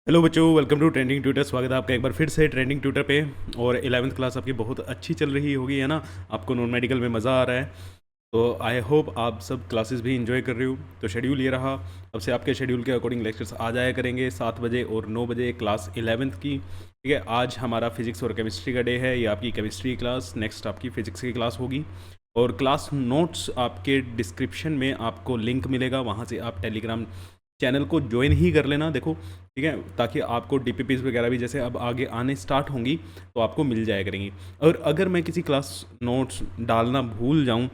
Hello बच्चों, welcome to trending tutor. स्वागत है आपका एक बार फिर से ट्रेंडिंग ट्यूटर पे। और 11वीं क्लास आपकी बहुत अच्छी चल रही होगी, है ना। आपको नॉन मेडिकल में मज़ा आ रहा है, तो आई होप आप सब क्लासेस भी इंजॉय कर रहे हो। तो शेड्यूल ये रहा, अब से आपके शेड्यूल के अकॉर्डिंग लेक्चर्स आ जाया करेंगे 7 बजे और 9 बजे क्लास 11वीं की। ठीक है, आज हमारा फिजिक्स और केमिस्ट्री का डे है। ये आपकी केमिस्ट्री क्लास, नेक्स्ट आपकी फिजिक्स की क्लास होगी। और क्लास नोट्स आपके डिस्क्रिप्शन में आपको लिंक मिलेगा, वहाँ से आप टेलीग्राम चैनल को ज्वाइन ही कर लेना। देखो, ठीक है, ताकि आपको डीपीपीज वगैरह भी जैसे अब आगे आने स्टार्ट होंगी तो आपको मिल जाया करेंगी। और अगर मैं किसी क्लास नोट्स डालना भूल जाऊं,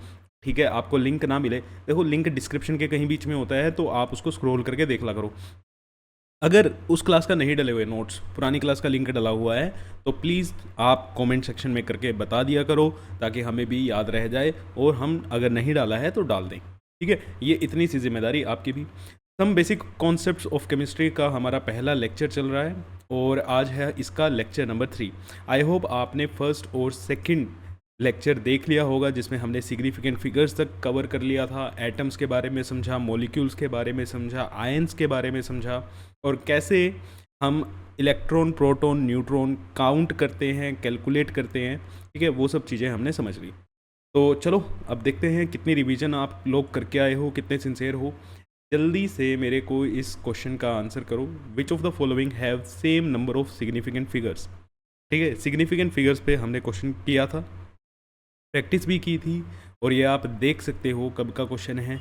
ठीक है, आपको लिंक ना मिले, देखो लिंक डिस्क्रिप्शन के कहीं बीच में होता है, तो आप उसको स्क्रॉल करके देख ला करो। अगर उस क्लास का नहीं डले हुए नोट्स, पुरानी क्लास का लिंक डला हुआ है, तो प्लीज़ आप कमेंट सेक्शन में करके बता दिया करो, ताकि हमें भी याद रह जाए और हम अगर नहीं डाला है तो डाल दें। ठीक है, ये इतनी सी जिम्मेदारी आपकी भी। Some basic concepts of chemistry का हमारा पहला लेक्चर चल रहा है और आज है इसका लेक्चर नंबर 3। आई होप आपने फर्स्ट और सेकंड लेक्चर देख लिया होगा, जिसमें हमने सिग्निफिकेंट फिगर्स तक कवर कर लिया था, एटम्स के बारे में समझा, मॉलिक्यूल्स के बारे में समझा, आयंस के बारे में समझा, और कैसे हम इलेक्ट्रॉन, प्रोटॉन, न्यूट्रॉन काउंट करते हैं, कैलकुलेट करते हैं। ठीक है, वो सब चीज़ें हमने समझ ली। तो चलो अब देखते हैं कितनी रिवीजन आप लोग करके आए हो, कितने सिंसियर हो। जल्दी से मेरे को इस क्वेश्चन का आंसर करो। विच of the following have same number of significant figures. ठीक है, सिग्निफिकेंट फिगर्स पे हमने क्वेश्चन किया था, प्रैक्टिस भी की थी, और ये आप देख सकते हो कब का क्वेश्चन है,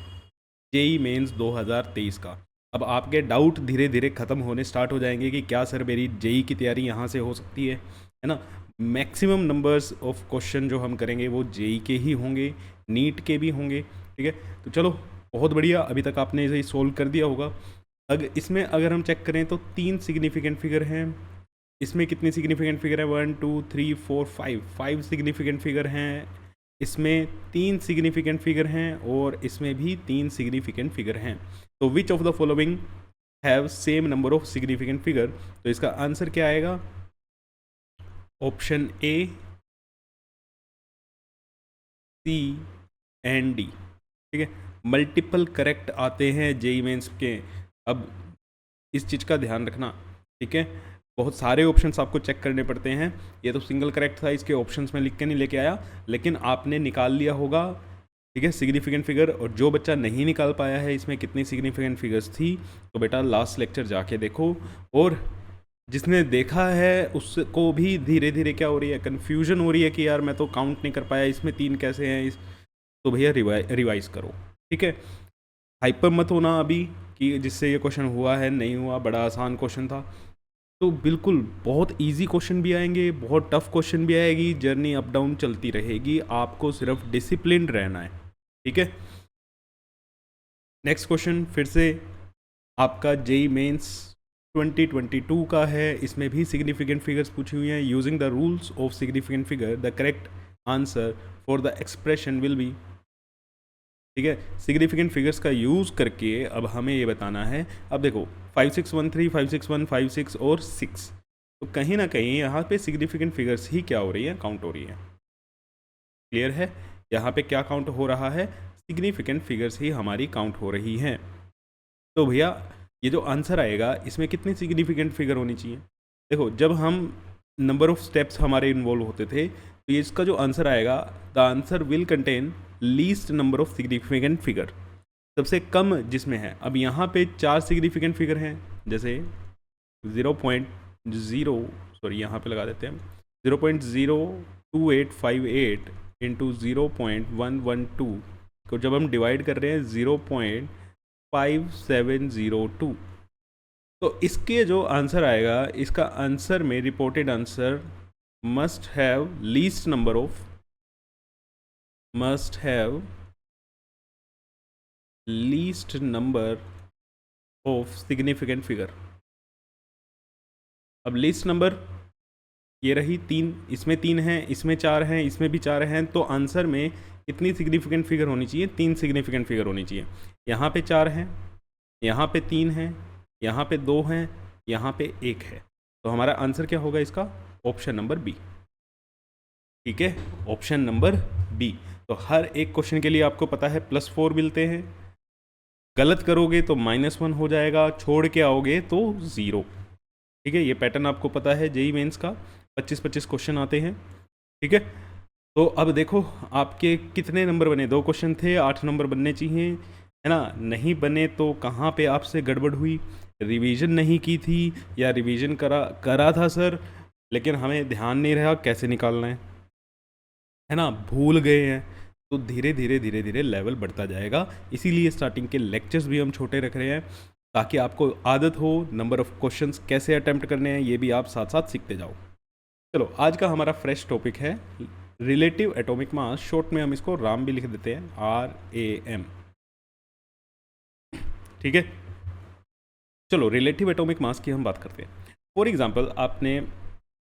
जेई मेंस 2023 का। अब आपके डाउट धीरे धीरे ख़त्म होने स्टार्ट हो जाएंगे कि क्या सर मेरी जेई की तैयारी यहाँ से हो सकती है ना। मैक्सिमम नंबर्स ऑफ क्वेश्चन जो हम करेंगे वो जेई के ही होंगे, नीट के भी होंगे। ठीक है, तो चलो बहुत बढ़िया, अभी तक आपने इसे सोल्व कर दिया होगा। अगर हम चेक करें तो 3 सिग्निफिकेंट फिगर हैं। इसमें कितनी सिग्निफिकेंट फिगर है? 1 2 3 4 5 सिग्निफिकेंट फिगर हैं। इसमें 3 सिग्निफिकेंट फिगर हैं और इसमें भी 3 सिग्निफिकेंट फिगर हैं। तो which of the following have same number of significant figure? तो इसका आंसर क्या आएगा? Option A, C and D. ठीक है, मल्टीपल करेक्ट आते हैं जेई मेंस के। अब इस चीज़ का ध्यान रखना, ठीक है, बहुत सारे ऑप्शंस आपको चेक करने पड़ते हैं। ये तो सिंगल करेक्ट था, इसके ऑप्शंस में लिख के नहीं लेके आया, लेकिन आपने निकाल लिया होगा। ठीक है, सिग्निफिकेंट फिगर। और जो बच्चा नहीं निकाल पाया है इसमें कितनी सिग्निफिकेंट फिगर्स थी, तो बेटा लास्ट लेक्चर जाके देखो। और जिसने देखा है उसको भी धीरे धीरे क्या हो रही है, कन्फ्यूजन हो रही है कि यार मैं तो काउंट नहीं कर पाया, इसमें 3 कैसे हैं तो भैया रिवाइज करो। ठीक है, हाइपर मत होना अभी कि जिससे ये क्वेश्चन हुआ है नहीं हुआ, बड़ा आसान क्वेश्चन था। तो बिल्कुल बहुत इजी क्वेश्चन भी आएंगे, बहुत टफ क्वेश्चन भी आएगी, जर्नी अप डाउन चलती रहेगी, आपको सिर्फ डिसिप्लिन रहना है। ठीक है, नेक्स्ट क्वेश्चन फिर से आपका जेई मेंस 2022 का है। इसमें भी सिग्निफिकेंट फिगर्स पूछी हुई हैं। Using the rules of significant figure the correct answer for the expression will be. ठीक है, सिग्निफिकेंट फिगर्स का यूज़ करके अब हमें ये बताना है। अब देखो 5613, 5615, 56 और 6, तो कहीं ना कहीं यहाँ पे सिग्निफिकेंट फिगर्स ही क्या हो रही है, काउंट हो रही है। क्लियर है, यहाँ पे क्या काउंट हो रहा है? सिग्निफिकेंट फिगर्स ही हमारी काउंट हो रही हैं। तो भैया ये जो आंसर आएगा इसमें कितनी सिग्निफिकेंट फिगर होनी चाहिए? देखो, जब हम नंबर ऑफ स्टेप्स हमारे इन्वॉल्व होते थे, तो ये इसका जो आंसर आएगा, the answer will contain least number of significant figure, सबसे कम जिसमें है। अब यहाँ पे 4 सिग्निफिकेंट फिगर हैं, जैसे 0.0, सॉरी यहाँ पे लगा देते हैं 0.02858 इंटू 0.112 को जब हम डिवाइड कर रहे हैं 0.5702, तो इसके जो आंसर आएगा, इसका आंसर में reported answer must have least number of, must have least number of significant figure. अब लीस्ट नंबर ये रही 3, इसमें 3 हैं, इसमें 4 हैं, इसमें भी 4 हैं, तो आंसर में कितनी सिग्निफिकेंट फिगर होनी चाहिए? 3 सिग्निफिकेंट फिगर होनी चाहिए। यहाँ पे 4 हैं, यहाँ पे 3 हैं, यहाँ पे 2 हैं, यहाँ पे 1 है, तो हमारा आंसर क्या होगा इसका? Option number B. ठीक है, ऑप्शन नंबर बी। तो हर एक क्वेश्चन के लिए आपको पता है +4 मिलते हैं, गलत करोगे तो -1 हो जाएगा, छोड़ के आओगे तो 0। ठीक है, ये पैटर्न आपको पता है, जेई मेंस का 25-25 क्वेश्चन आते हैं। ठीक है, तो अब देखो आपके कितने नंबर बने, 2 क्वेश्चन थे, 8 नंबर बनने चाहिए, है ना। नहीं बने तो कहाँ पे आपसे गड़बड़ हुई, रिवीजन नहीं की थी या रिवीजन करा करा था सर, लेकिन हमें ध्यान नहीं रहा कैसे निकालना है ना, भूल गए हैं। तो धीरे धीरे धीरे धीरे लेवल बढ़ता जाएगा, इसीलिए स्टार्टिंग के लेक्चर्स भी हम छोटे रख रहे हैं, ताकि आपको आदत हो नंबर ऑफ क्वेश्चंस कैसे अटेम्प्ट करने हैं, ये भी आप साथ साथ सीखते जाओ। चलो, आज का हमारा फ्रेश टॉपिक है रिलेटिव एटॉमिक मास, शॉर्ट में हम इसको राम भी लिख देते हैं, RAM। ठीक है, चलो रिलेटिव एटॉमिक मास की हम बात करते हैं। फॉर एग्जांपल आपने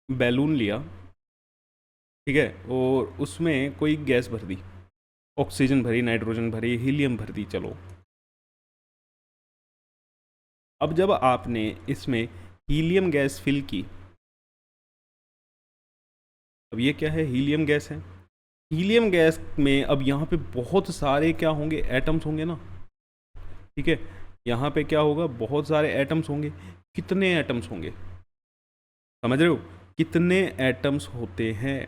बैलून लिया, ठीक है, और उसमें कोई गैस भर दी, ऑक्सीजन भरी, नाइट्रोजन भरी, हीलियम भर दी, चलो। अब जब आपने इसमें हीलियम गैस फिल की, अब ये क्या है, हीलियम गैस है। हीलियम गैस में अब यहाँ पे बहुत सारे क्या होंगे, एटम्स होंगे ना। ठीक है, यहाँ पे क्या होगा, बहुत सारे एटम्स होंगे। कितने एटम्स होंगे, समझ रहे हो, कितने एटम्स होते हैं।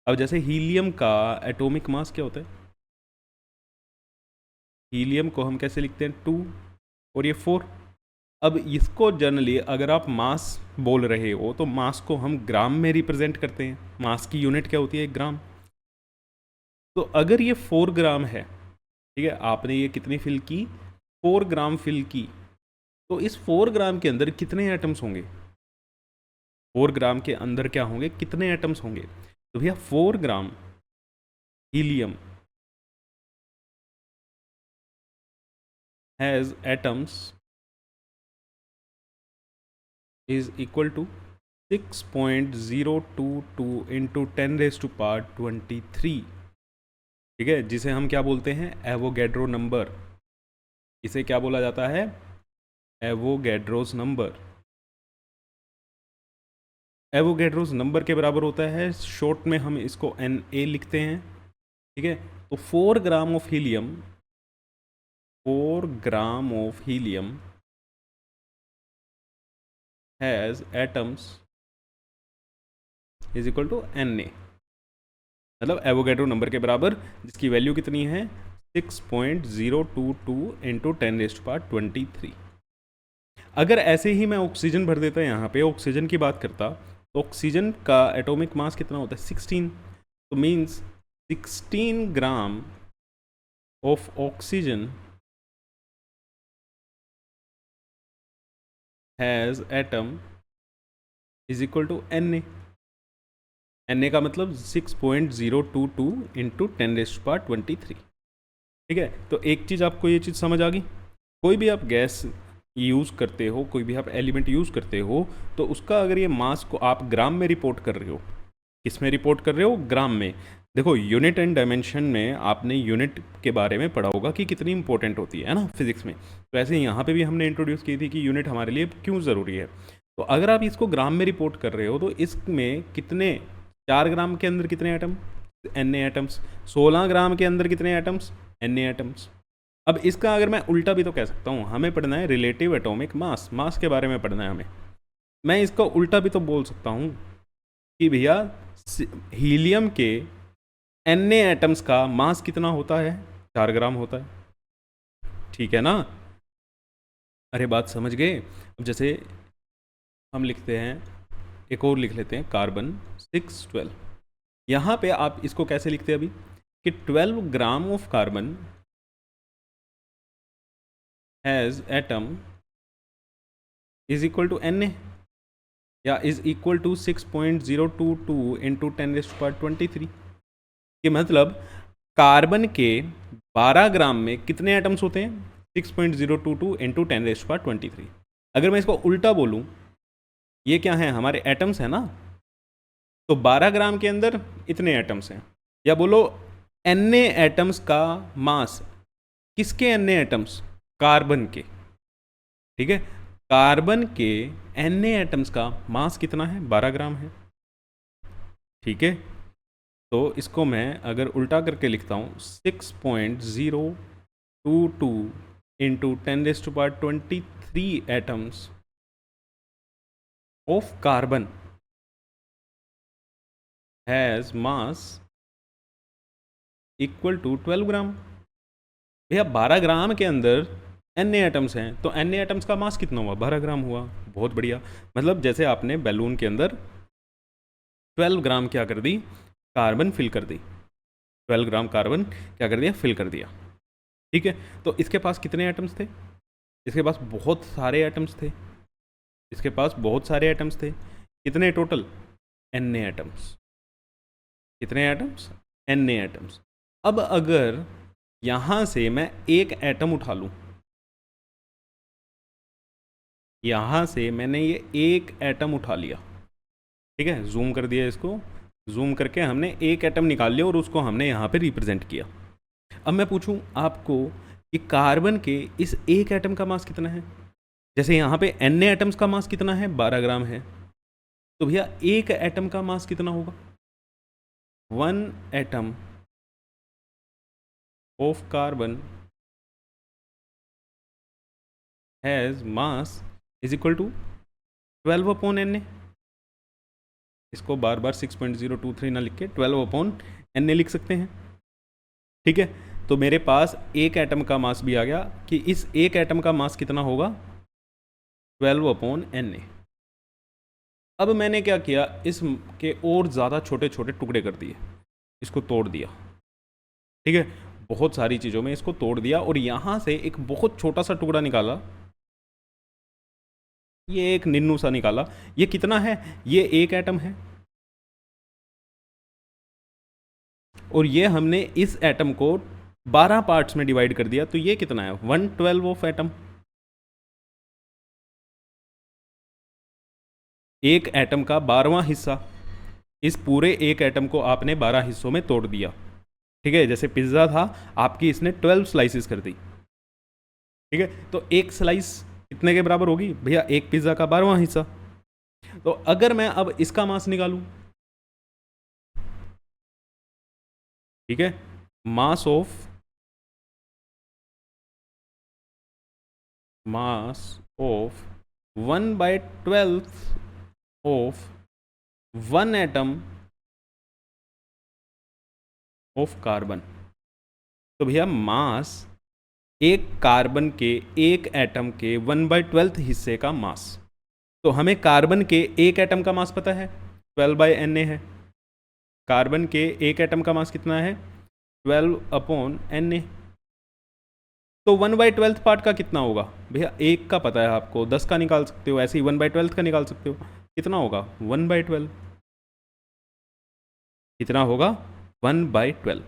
अब जैसे हीलियम का एटॉमिक मास क्या होता है, हीलियम को हम कैसे लिखते हैं, 2 और ये 4। अब इसको जनरली अगर आप मास बोल रहे हो तो मास को हम ग्राम में रिप्रेजेंट करते हैं, मास की यूनिट क्या होती है, 1 ग्राम। तो अगर ये 4 ग्राम है, ठीक है, आपने ये कितनी फिल की, 4 ग्राम फिल की, तो इस 4 ग्राम के अंदर कितने एटम्स होंगे, 4 ग्राम के अंदर क्या होंगे, कितने एटम्स होंगे। तो भैया 4 gram helium has atoms is equal to 6.022 into 10⁻23। ठीक है, जिसे हम क्या बोलते हैं, एवोगैड्रो नंबर। इसे क्या बोला जाता है, एवोगैड्रोस नंबर। एवोगैड्रोस नंबर के बराबर होता है, शॉर्ट में हम इसको Na लिखते हैं। ठीक है, तो 4 gram of helium, 4 gram of helium has atoms is equal to Na, मतलब एवोगैड्रो नंबर के बराबर, जिसकी वैल्यू कितनी है, 6.022 इंटू 10⁻23। अगर ऐसे ही मैं ऑक्सीजन भर देता, यहाँ पे ऑक्सीजन की बात करता, तो ऑक्सीजन का एटॉमिक मास कितना होता है, 16। तो means 16 gram of oxygen has atom is equal to Na। Na का मतलब 6.022 इंटू 10⁻23। ठीक है, तो एक चीज़ आपको ये चीज़ समझ आ गई, कोई भी आप गैस यूज़ करते हो, कोई भी आप एलिमेंट यूज़ करते हो, तो उसका अगर ये मास को आप ग्राम में रिपोर्ट कर रहे हो, किस में रिपोर्ट कर रहे हो, ग्राम में। देखो यूनिट एंड डायमेंशन में आपने यूनिट के बारे में पढ़ा होगा कि कितनी इंपॉर्टेंट होती है ना फिजिक्स में। तो ऐसे यहाँ पे भी हमने इंट्रोड्यूस की थी कि यूनिट हमारे लिए क्यों ज़रूरी है। तो अगर आप इसको ग्राम में रिपोर्ट कर रहे हो तो इसमें कितने, 4 ग्राम के अंदर कितने एटम, Na एटम्स, 16 ग्राम के अंदर कितने एटम्स, Na एटम्स। अब इसका अगर मैं उल्टा भी तो कह सकता हूँ, हमें पढ़ना है रिलेटिव एटॉमिक मास, मास के बारे में पढ़ना है हमें। मैं इसका उल्टा भी तो बोल सकता हूँ कि भैया हीलियम के Na एटम्स का मास कितना होता है, 4 ग्राम होता है। ठीक है ना, अरे बात समझ गए। अब जैसे हम लिखते हैं, एक और लिख लेते हैं, कार्बन 612। यहाँ पे आप इसको कैसे लिखते हैं अभी, कि 12 gram of carbon has atom is equal to Na, या इज इक्वल टू 6.022 इंटू 10⁻23। कि मतलब कार्बन के 12 ग्राम में कितने एटम्स होते हैं, 6.022 इंटू 10⁻23। अगर मैं इसको उल्टा बोलूँ, ये क्या है, हमारे एटम्स हैं ना, तो 12 ग्राम के अंदर इतने एटम्स हैं, या बोलो Na एटम्स का मास, किसके Na एटम्स, कार्बन के। ठीक है, कार्बन के Na एटम्स का मास कितना है, 12 ग्राम है। ठीक है, तो इसको मैं अगर उल्टा करके लिखता हूँ, 6.022 into 10⁻23 atoms of carbon has mass equal to 12 gram. भैया 12 ग्राम के अंदर एन एटम्स हैं, तो एन एटम्स का मास कितना हुआ? 12 ग्राम हुआ। बहुत बढ़िया। मतलब जैसे आपने बैलून के अंदर 12 ग्राम क्या कर दी? कार्बन फिल कर दी। 12 ग्राम कार्बन क्या कर दिया? फिल कर दिया। ठीक है, तो इसके पास कितने एटम्स थे? इसके पास बहुत सारे एटम्स थे। इसके पास बहुत सारे एटम्स थे। कितने टोटल? N atoms. कितने एटम्स? N atoms. अब अगर यहां से मैं एक एटम उठा लूं, यहां से मैंने ये एक एटम उठा लिया, ठीक है, जूम कर दिया इसको, जूम करके हमने एक एटम निकाल लिया और उसको हमने यहां पे रिप्रेजेंट किया। अब मैं पूछूं आपको कि कार्बन के इस एक एटम का मास कितना है? जैसे यहां पे एन एटम्स का मास कितना है? 12 ग्राम है। तो भैया एक एटम का मास कितना होगा? 1 atom of carbon has mass is equal to 12 upon N A. इसको बार बार 6.023 ना लिख के 12 अपॉन एन ए लिख सकते हैं। ठीक है, तो मेरे पास एक एटम का मास भी आ गया कि इस एक एटम का मास कितना होगा? 12 अपॉन एन ए। अब मैंने क्या किया? इसके और ज़्यादा छोटे छोटे टुकड़े कर दिए, इसको तोड़ दिया। ठीक है, बहुत सारी चीज़ों में इसको तोड़ दिया और यहाँ से एक बहुत छोटा सा टुकड़ा निकाला। ये एक निन्नू सा निकाला। ये कितना है? ये एक एटम है और ये हमने इस एटम को 12 पार्ट्स में डिवाइड कर दिया, तो ये कितना है? 1/12 ऑफ एटम। एक एटम का 12वां हिस्सा। इस पूरे एक एटम को आपने 12 हिस्सों में तोड़ दिया। ठीक है, जैसे पिज्ज़ा था, आपकी इसने 12 स्लाइसिस कर दी। ठीक है, तो एक स्लाइस कितने के बराबर होगी? भैया एक पिज्ज़ा का 12वां हिस्सा। तो अगर मैं अब इसका मास निकालूं, ठीक है, mass of mass of 1/12 of 1 atom of carbon. तो भैया मास एक कार्बन के एक एटम के 1/12 हिस्से का मास। तो हमें कार्बन के एक एटम का मास पता है, 12/Na है। कार्बन के एक एटम का मास कितना है? 12 अपॉन Na। तो 1/12 पार्ट का कितना होगा? भैया एक का पता है आपको, 10 का निकाल सकते हो, ऐसे ही 1/12 का निकाल सकते हो। कितना होगा? 1/12। कितना होगा? 1/12।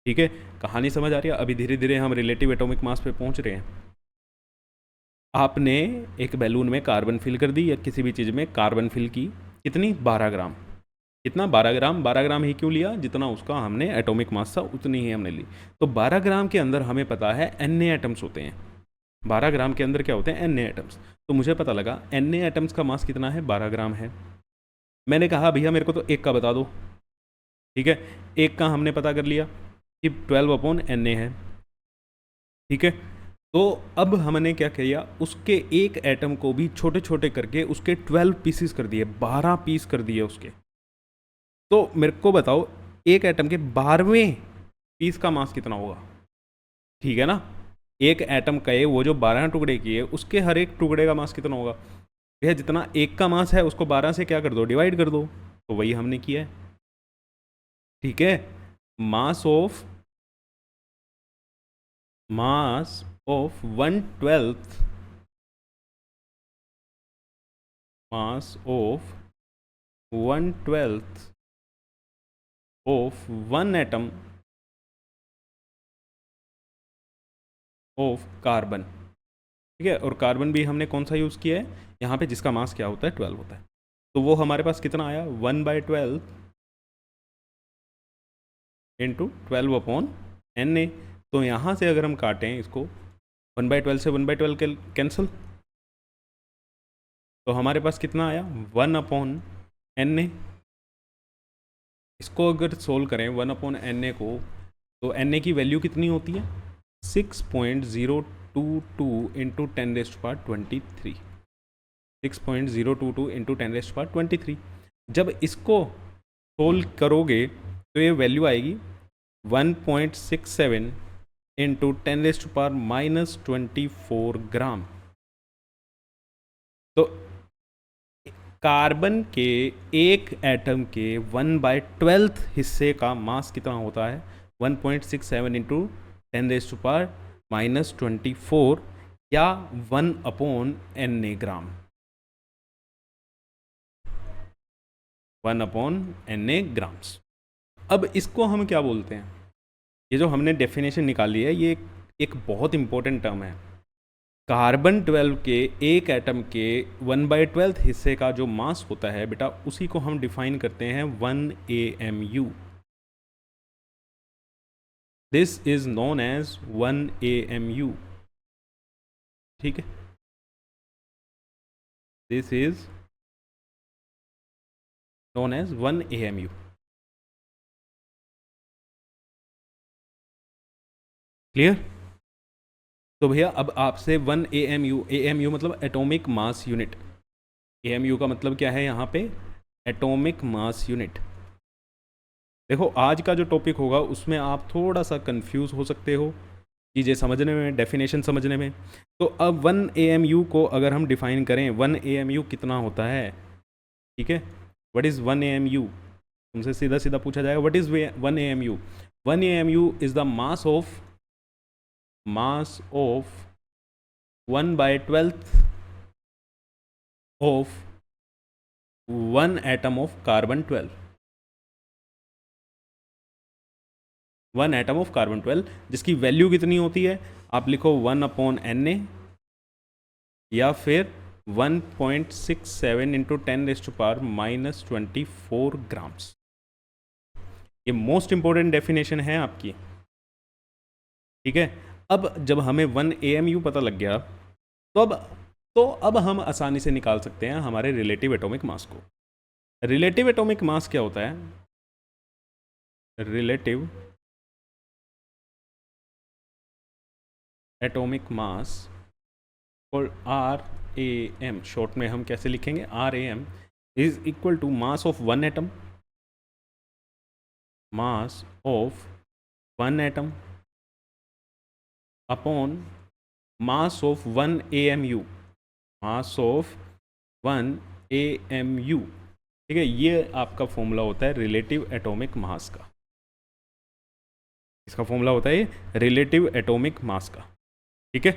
ठीक है, कहानी समझ आ रही है? अभी धीरे धीरे हम रिलेटिव एटॉमिक मास पे पहुंच रहे हैं। आपने एक बैलून में कार्बन फिल कर दी या किसी भी चीज़ में कार्बन फिल की, कितनी? 12 ग्राम। कितना? 12 ग्राम। 12 ग्राम ही क्यों लिया? जितना उसका हमने एटॉमिक मास था उतनी ही हमने ली। तो 12 ग्राम के अंदर हमें पता है एन एटम्स होते हैं। 12 ग्राम के अंदर क्या होते हैं? N atoms. तो मुझे पता लगा एन एटम्स का मास कितना है? 12 ग्राम है। मैंने कहा भैया मेरे को तो एक का बता दो। ठीक है, एक का हमने पता कर लिया कि 12 अपॉन एन है। ठीक है, तो अब हमने क्या किया? उसके एक एटम को भी छोटे छोटे करके उसके 12 पीसीस कर दिए, 12 पीस कर दिए उसके। तो मेरे को बताओ एक एटम के 12वें पीस का मास कितना होगा? ठीक है ना, एक एटम का वो जो 12 टुकड़े किए उसके हर एक टुकड़े का मास कितना होगा? भैया जितना एक का मास है उसको 12 से क्या कर दो? डिवाइड कर दो। तो वही हमने किया है। ठीक है, mass of 1/12 mass of 1/12 of 1 atom of carbon. ठीक है, और कार्बन भी हमने कौन सा यूज़ किया है यहाँ पे? जिसका मास क्या होता है? 12 होता है। तो वो हमारे पास कितना आया? 1/12 इंटू 12 अपॉन Na। तो यहाँ से अगर हम काटें इसको, 1/12 से 1/12 कैंसिल, तो हमारे पास कितना आया? 1 अपॉन Na। इसको अगर सोल्व करें 1 अपॉन Na को, तो Na की वैल्यू कितनी होती है? 6.022 इंटू 10⁻23। 6.022 इंटू 10⁻23। जब इसको सोल्व करोगे तो ये वैल्यू आएगी 1.67 इंटू 10⁻24 ग्राम। तो कार्बन के एक एटम के 1/12 हिस्से का मास कितना होता है? 1.67 इंटू 10⁻24 या 1/Na ग्राम। 1/Na grams. अब इसको हम क्या बोलते हैं? ये जो हमने डेफिनेशन निकाली है, ये एक बहुत इंपॉर्टेंट टर्म है। कार्बन 12 के एक एटम के 1/12 हिस्से का जो मास होता है बेटा, उसी को हम डिफाइन करते हैं 1 AMU। This is known as 1 AMU। ठीक है, this is known as 1 AMU। Clear? तो भैया अब आपसे 1 AMU मतलब एटॉमिक मास यूनिट। AMU का मतलब क्या है यहाँ पे? Atomic mass unit. देखो आज का जो टॉपिक होगा उसमें आप थोड़ा सा कंफ्यूज हो सकते हो चीज़ें समझने में, डेफिनेशन समझने में। तो अब 1 AMU को अगर हम डिफाइन करें, 1 AMU कितना होता है? ठीक है, व्हाट इज़ 1 AMU? तुमसे सीधा सीधा पूछा जाएगा what is 1 AMU। 1 AMU is the mass of 1/12 of 1 atom of carbon 12। 1 atom of carbon 12 जिसकी वैल्यू कितनी होती है? आप लिखो 1/Na या फिर 1.67 इंटू 10⁻24 ग्राम्स। ये मोस्ट इंपॉर्टेंट डेफिनेशन है आपकी। ठीक है, अब जब हमें 1 AMU पता लग गया तो अब हम आसानी से निकाल सकते हैं हमारे रिलेटिव एटॉमिक मास को। रिलेटिव एटॉमिक मास क्या होता है? रिलेटिव एटॉमिक मास और RAM, शॉर्ट में हम कैसे लिखेंगे? RAM is equal to mass of one atom, mass of one atom upon mass of 1 AMU, mass of 1 AMU। ठीक है, ये आपका फॉर्मूला होता है रिलेटिव एटॉमिक मास का। इसका फॉर्मूला होता है रिलेटिव एटॉमिक मास का। ठीक है,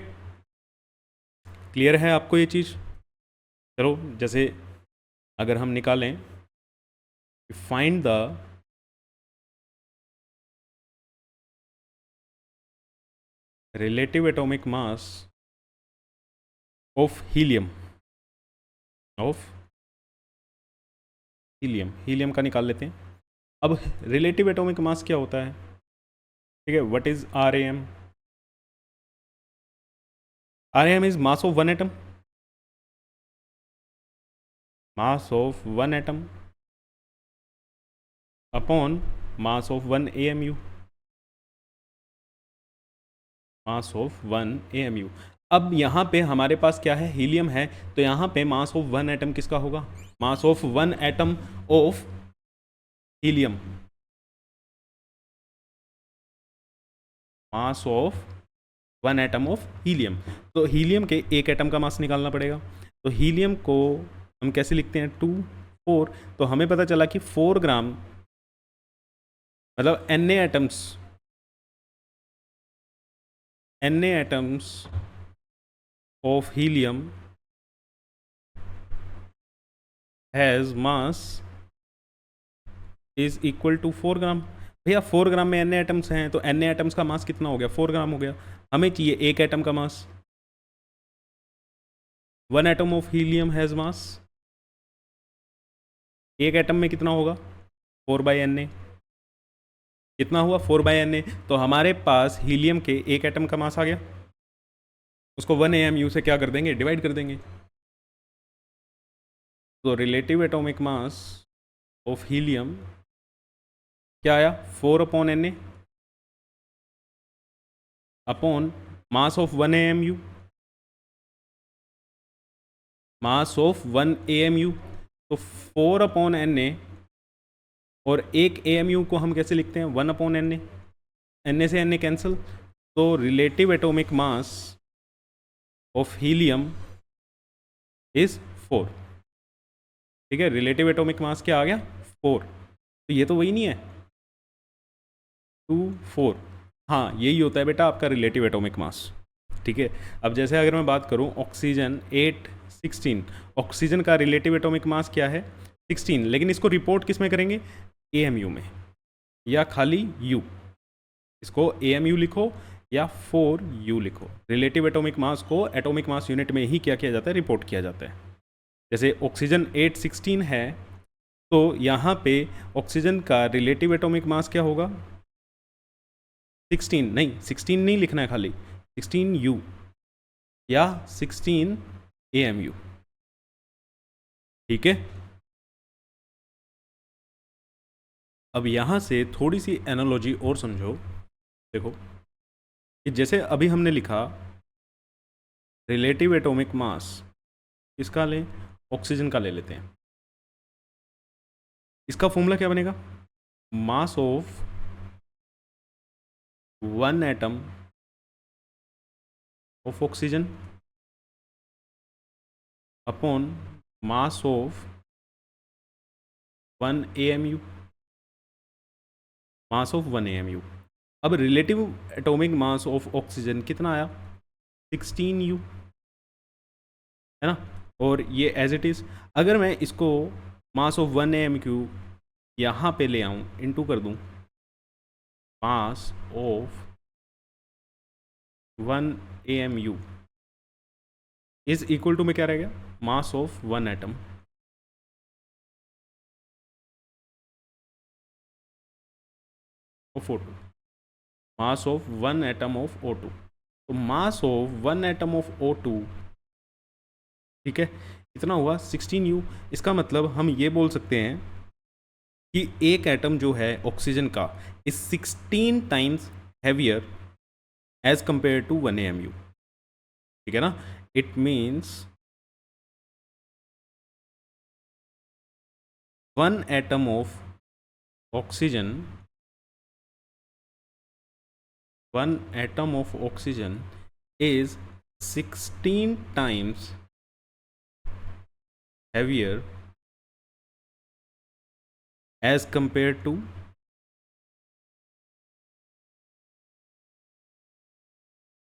क्लियर है आपको ये चीज़? चलो, जैसे अगर हम निकालें, find the relative atomic mass of helium, helium का निकाल लेते हैं। अब रिलेटिव एटॉमिक मास क्या होता है? ठीक है, what is RAM? RAM is mass of one atom, mass of one atom upon mass of 1 AMU, mass of 1 AMU। अब यहाँ पे हमारे पास क्या है? हीलियम है, तो यहाँ पे मास ऑफ वन एटम किसका होगा? मास of one atom of helium, mass of one atom of helium. तो हीलियम के एक एटम का मास निकालना पड़ेगा। तो हीलियम को हम कैसे लिखते हैं? 2 4। तो हमें पता चला कि 4 ग्राम मतलब Na atoms of helium has mass is equal to 4 gram. भैया 4 ग्राम में Na एटम्स हैं, तो Na एटम्स का मास कितना हो गया? 4 ग्राम हो गया। हमें चाहिए एक एटम का मास। 1 एटम ऑफ हीलियम हैज मास, एक एटम में कितना होगा? 4/Na। कितना हुआ? 4/Na। तो हमारे पास हीलियम के एक एटम का मास आ गया, उसको 1 AMU से क्या कर देंगे? डिवाइड कर देंगे। तो relative atomic mass of helium क्या आया? 4/Na upon mass of 1 AMU, mass of 1 AMU, तो 4/Na, और एक AMU को हम कैसे लिखते हैं, 1/Na, Na से Na कैंसिल, तो relative atomic mass of helium is 4। ठीक है, रिलेटिव एटॉमिक मास क्या आ गया, 4। तो ये तो वही नहीं है, 2 4, हाँ यही होता है बेटा आपका रिलेटिव एटॉमिक मास। ठीक है, अब जैसे अगर मैं बात करूं ऑक्सीजन 8 16, ऑक्सीजन का रिलेटिव एटॉमिक मास क्या है, 16, लेकिन इसको रिपोर्ट किस में करेंगे, AMU में, या खाली U, इसको AMU लिखो या 4U लिखो। रिलेटिव एटॉमिक मास को एटॉमिक मास यूनिट में ही क्या किया जाता है, रिपोर्ट किया जाता है। जैसे ऑक्सीजन 816 है, तो यहाँ पे ऑक्सीजन का रिलेटिव एटॉमिक मास क्या होगा, 16 नहीं, 16 नहीं लिखना है, खाली 16U या 16 AMU। ठीक है, अब यहाँ से थोड़ी सी एनालॉजी और समझो। देखो कि जैसे अभी हमने लिखा रिलेटिव एटॉमिक मास, किसका लें, ऑक्सीजन का ले लेते हैं। इसका फॉर्मूला क्या बनेगा, मास of 1 atom of oxygen upon mass of 1 AMU, mass of 1 AMU। अब relative atomic mass of oxygen कितना आया, 16U, है ना, और ये एज इट इज़, अगर मैं इसको मास ऑफ 1 AMU यहाँ पे ले आऊँ, इनटू कर दूँ mass of 1 AMU is equal to में क्या रहेगा, mass of 1 atom of O2, mass of 1 atom of O2। तो मास ऑफ 1 एटम ऑफ O2, ठीक है, कितना हुआ, 16U। इसका मतलब हम ये बोल सकते हैं कि एक एटम जो है ऑक्सीजन का is 16 times heavier as compare to 1 AMU। ठीक है ना, it means 1 atom of oxygen, 1 atom of oxygen is 16 times heavier as compared to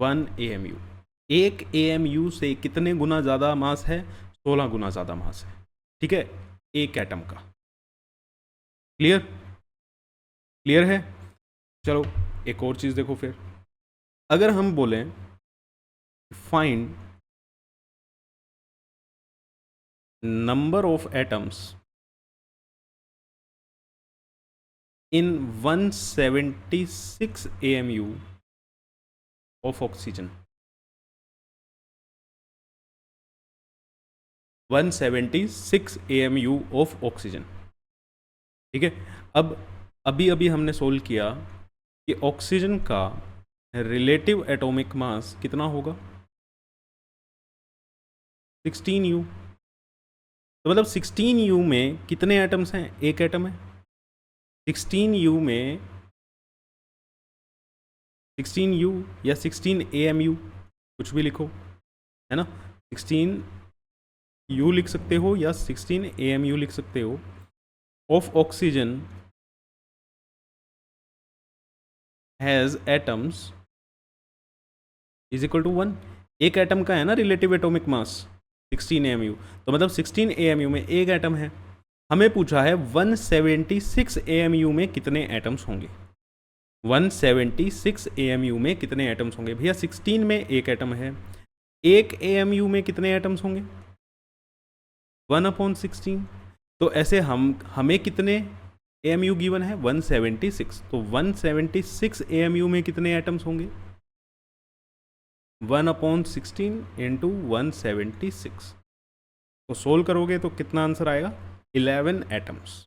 1 AMU। एक AMU से कितने गुना ज़्यादा मास है, 16 गुना ज़्यादा मास है। ठीक है, एक एटम का। क्लियर, क्लियर है। चलो एक और चीज़ देखो फिर, अगर हम बोलें find number of atoms in 176 AMU of oxygen, 176 AMU of oxygen. ठीक है, अब अभी अभी हमने सोल्व किया कि ऑक्सीजन का रिलेटिव एटॉमिक मास कितना होगा, 16U। तो मतलब 16U में कितने एटम्स हैं, एक एटम है। 16U में 16U या 16 AMU कुछ भी लिखो, है ना, 16U लिख सकते हो या 16 AMU लिख सकते हो of oxygen has atoms is equal to 1। एक एटम का है ना रिलेटिव एटॉमिक मास 16 AMU, तो मतलब 16 AMU में एक एटम है। हमें पूछा है 176 AMU में कितने एटम्स होंगे, 176 AMU में कितने एटम्स होंगे। भैया 16 में एक एटम है, एक AMU में कितने एटम्स होंगे, 1/16। तो ऐसे हमें कितने AMU गिवन है, 176। तो 176 AMU में कितने एटम्स होंगे, 1/16 इंटू 176। तो सोल्व करोगे तो कितना आंसर आएगा, 11 एटम्स।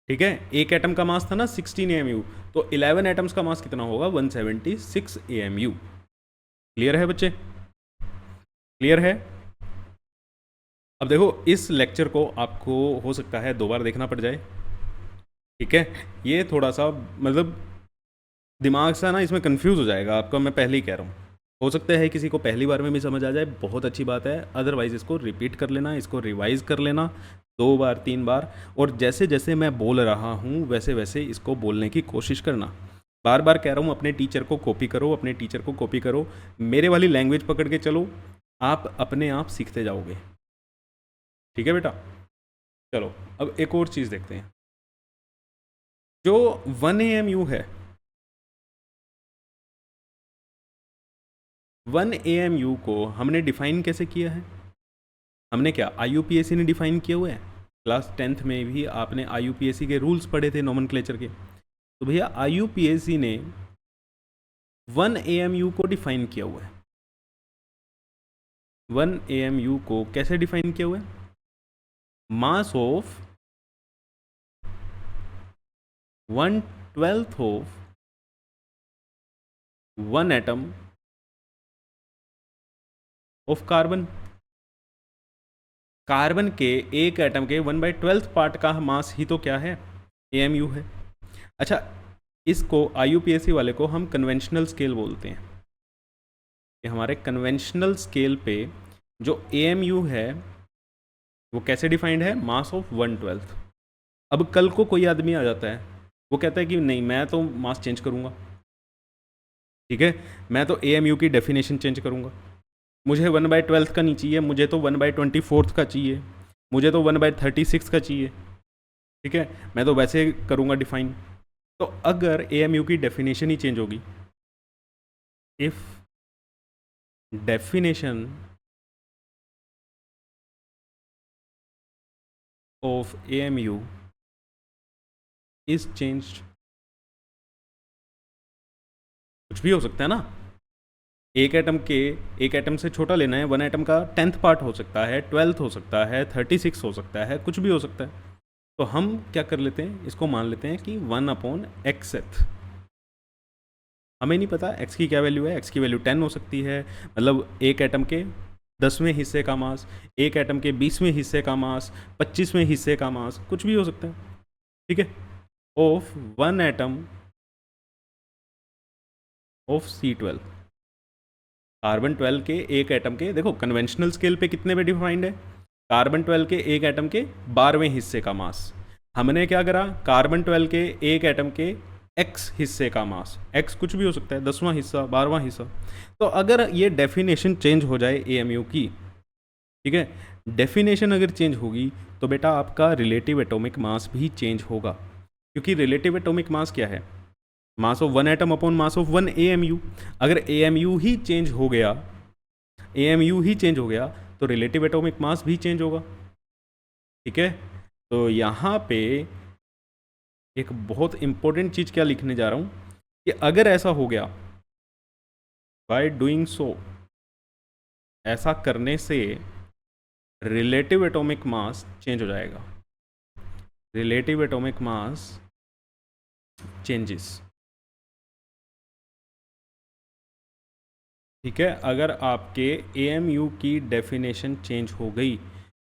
ठीक है, एक एटम का मास था ना 16 AMU, तो 11 एटम्स का मास कितना होगा, 176 AMU। क्लियर है बच्चे। क्लियर है? अब देखो, इस लेक्चर को आपको हो सकता है 2 बार देखना पड़ जाए, ठीक है? ये थोड़ा सा मतलब दिमाग सा ना इसमें कंफ्यूज हो जाएगा आपका, मैं पहले ही कह रहा हूँ। हो सकता है किसी को पहली बार में भी समझ आ जाए, बहुत अच्छी बात है। अदरवाइज़ इसको रिपीट कर लेना, इसको रिवाइज़ कर लेना 2 बार 3 बार, और जैसे जैसे मैं बोल रहा हूँ वैसे वैसे इसको बोलने की कोशिश करना। बार बार कह रहा हूँ, अपने टीचर को कॉपी करो, अपने टीचर को कॉपी करो, मेरे वाली लैंग्वेज पकड़ के चलो, आप अपने आप सीखते जाओगे। ठीक है बेटा? चलो अब एक और चीज़ देखते हैं। जो 1 AMU है, 1 AMU को हमने डिफाइन कैसे किया है? हमने क्या, IUPAC ने डिफाइन किए हुए हैं? क्लास 10th में भी आपने IUPAC के रूल्स पढ़े थे नोमेनक्लेचर के। तो भैया IUPAC ने 1 AMU को डिफाइन किया हुआ है। 1 AMU को कैसे डिफाइन किया हुआ है? Mass of 1/12 of 1 atom of carbon. Carbon के एक एटम के 1/12 पार्ट का मास ही तो क्या है? AMU है। अच्छा, इसको IUPAC वाले को हम कन्वेंशनल स्केल बोलते हैं कि हमारे कन्वेंशनल स्केल पे जो AMU है वो कैसे डिफाइंड है? Mass of 1/12। अब कल को कोई आदमी आ जाता है, वो कहता है कि नहीं मैं तो मास चेंज करूँगा, ठीक है, मैं तो AMU की डेफिनेशन चेंज करूँगा, मुझे 1/12 का नहीं चाहिए, मुझे तो 1/24 का चाहिए, मुझे तो 1/36 का चाहिए, ठीक है, मैं तो वैसे करूँगा डिफाइन। तो अगर AMU की डेफिनेशन ही चेंज होगी, if definition of AMU is changed, कुछ भी हो सकता है ना, एक एटम से छोटा लेना है, 1 एटम का 10th पार्ट हो सकता है, 12th हो सकता है, 36 हो सकता है, कुछ भी हो सकता है। तो हम क्या कर लेते हैं, इसको मान लेते हैं कि 1/xth। हमें नहीं पता x की क्या वैल्यू है, x की वैल्यू 10 हो सकती है, मतलब एक एटम के 10वें हिस्से का मास, एक एटम के 20वें हिस्से का मास, 25वें हिस्से का मास, कुछ भी हो सकता है, ठीक है, of 1 atom of C12। Carbon 12 के एक एटम के, देखो कन्वेंशनल स्केल पे कितने पे डिफाइंड है? कार्बन 12 के एक एटम के 12वें हिस्से का मास। हमने क्या करा, कार्बन 12 के एक एटम के x हिस्से का मास, x कुछ भी हो सकता है, 10वां हिस्सा, 12वां हिस्सा। तो अगर ये डेफिनेशन चेंज हो जाए AMU की, ठीक है, डेफिनेशन अगर चेंज होगी तो बेटा आपका रिलेटिव एटॉमिक मास भी चेंज होगा, क्योंकि रिलेटिव एटॉमिक मास क्या है? मास of 1 atom upon mass of 1 AMU। अगर AMU ही चेंज हो गया, AMU ही चेंज हो गया तो रिलेटिव एटॉमिक मास भी चेंज होगा, ठीक है। तो यहाँ पे एक बहुत इंपॉर्टेंट चीज़ क्या लिखने जा रहा हूँ कि अगर ऐसा हो गया, बाय डूइंग सो, ऐसा करने से रिलेटिव एटॉमिक मास चेंज हो जाएगा, रिलेटिव एटॉमिक मास चेंजेस, ठीक है। अगर आपके AMU की डेफिनेशन चेंज हो गई